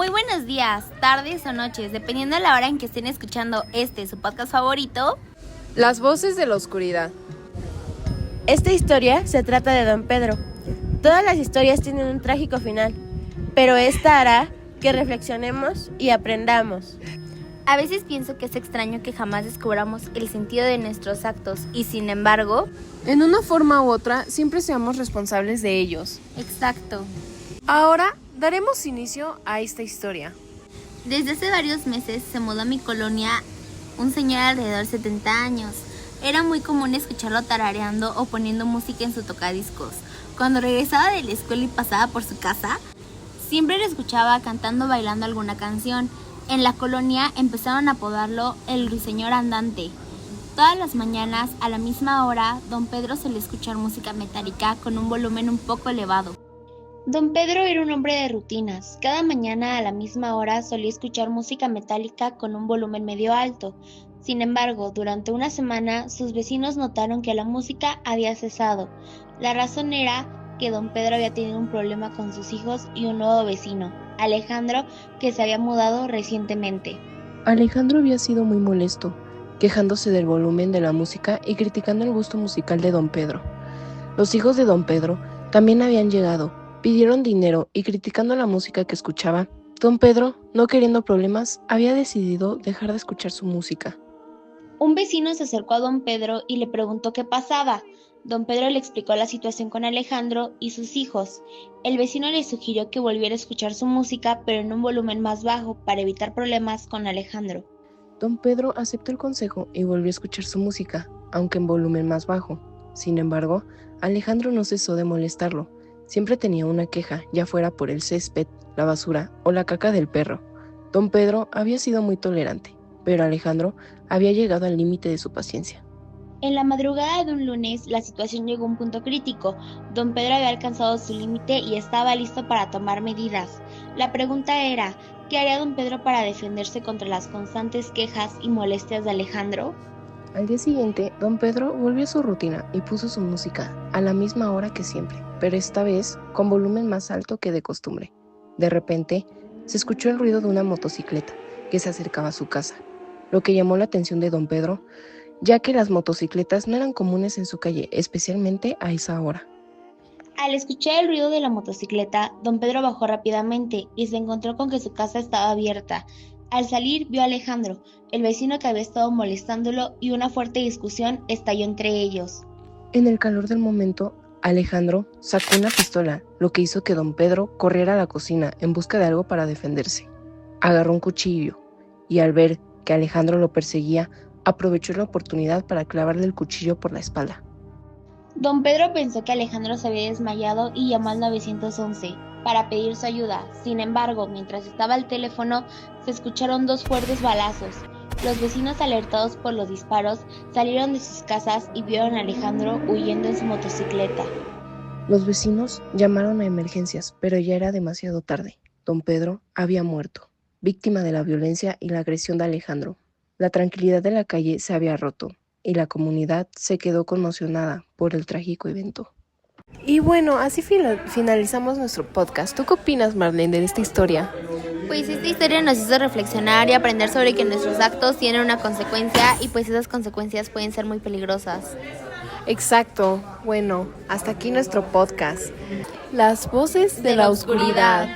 Muy buenos días, tardes o noches, dependiendo de la hora en que estén escuchando su podcast favorito. Las voces de la oscuridad. Esta historia se trata de Don Pedro. Todas las historias tienen un trágico final, pero esta hará que reflexionemos y aprendamos. A veces pienso que es extraño que jamás descubramos el sentido de nuestros actos y sin embargo, en una forma u otra, siempre seamos responsables de ellos. Exacto. Ahora daremos inicio a esta historia. Desde hace varios meses se mudó a mi colonia un señor alrededor de 70 años. Era muy común escucharlo tarareando o poniendo música en su tocadiscos. Cuando regresaba de la escuela y pasaba por su casa, siempre lo escuchaba cantando o bailando alguna canción. En la colonia empezaron a apodarlo el ruiseñor andante. Todas las mañanas, a la misma hora, Don Pedro solía escuchar música metálica con un volumen un poco elevado. Don Pedro era un hombre de rutinas. Cada mañana a la misma hora solía escuchar música metálica con un volumen medio alto. Sin embargo, durante una semana, sus vecinos notaron que la música había cesado. La razón era que Don Pedro había tenido un problema con sus hijos y un nuevo vecino, Alejandro, que se había mudado recientemente. Alejandro había sido muy molesto, quejándose del volumen de la música y criticando el gusto musical de Don Pedro. Los hijos de Don Pedro también habían llegado, pidieron dinero y criticando la música que escuchaba, Don Pedro, no queriendo problemas, había decidido dejar de escuchar su música. Un vecino se acercó a Don Pedro y le preguntó qué pasaba. Don Pedro le explicó la situación con Alejandro y sus hijos. El vecino le sugirió que volviera a escuchar su música, pero en un volumen más bajo, para evitar problemas con Alejandro. Don Pedro aceptó el consejo y volvió a escuchar su música, aunque en volumen más bajo. Sin embargo, Alejandro no cesó de molestarlo. Siempre tenía una queja, ya fuera por el césped, la basura o la caca del perro. Don Pedro había sido muy tolerante, pero Alejandro había llegado al límite de su paciencia. En la madrugada de un lunes, la situación llegó a un punto crítico. Don Pedro había alcanzado su límite y estaba listo para tomar medidas. La pregunta era, ¿qué haría Don Pedro para defenderse contra las constantes quejas y molestias de Alejandro? Al día siguiente, Don Pedro volvió a su rutina y puso su música a la misma hora que siempre, pero esta vez con volumen más alto que de costumbre. De repente, se escuchó el ruido de una motocicleta que se acercaba a su casa, lo que llamó la atención de Don Pedro, ya que las motocicletas no eran comunes en su calle, especialmente a esa hora. Al escuchar el ruido de la motocicleta, Don Pedro bajó rápidamente y se encontró con que su casa estaba abierta. Al salir vio a Alejandro, el vecino que había estado molestándolo, y una fuerte discusión estalló entre ellos. En el calor del momento, Alejandro sacó una pistola, lo que hizo que Don Pedro corriera a la cocina en busca de algo para defenderse. Agarró un cuchillo y al ver que Alejandro lo perseguía, aprovechó la oportunidad para clavarle el cuchillo por la espalda. Don Pedro pensó que Alejandro se había desmayado y llamó al 911 para pedir su ayuda. Sin embargo, mientras estaba al teléfono, se escucharon 2 fuertes balazos. Los vecinos, alertados por los disparos, salieron de sus casas y vieron a Alejandro huyendo en su motocicleta. Los vecinos llamaron a emergencias, pero ya era demasiado tarde. Don Pedro había muerto, víctima de la violencia y la agresión de Alejandro. La tranquilidad de la calle se había roto y la comunidad se quedó conmocionada por el trágico evento. Y bueno, así finalizamos nuestro podcast. ¿Tú qué opinas, Marlene, de esta historia? Pues esta historia nos hizo reflexionar y aprender sobre que nuestros actos tienen una consecuencia y pues esas consecuencias pueden ser muy peligrosas. Exacto. Bueno, hasta aquí nuestro podcast. Las voces de la oscuridad.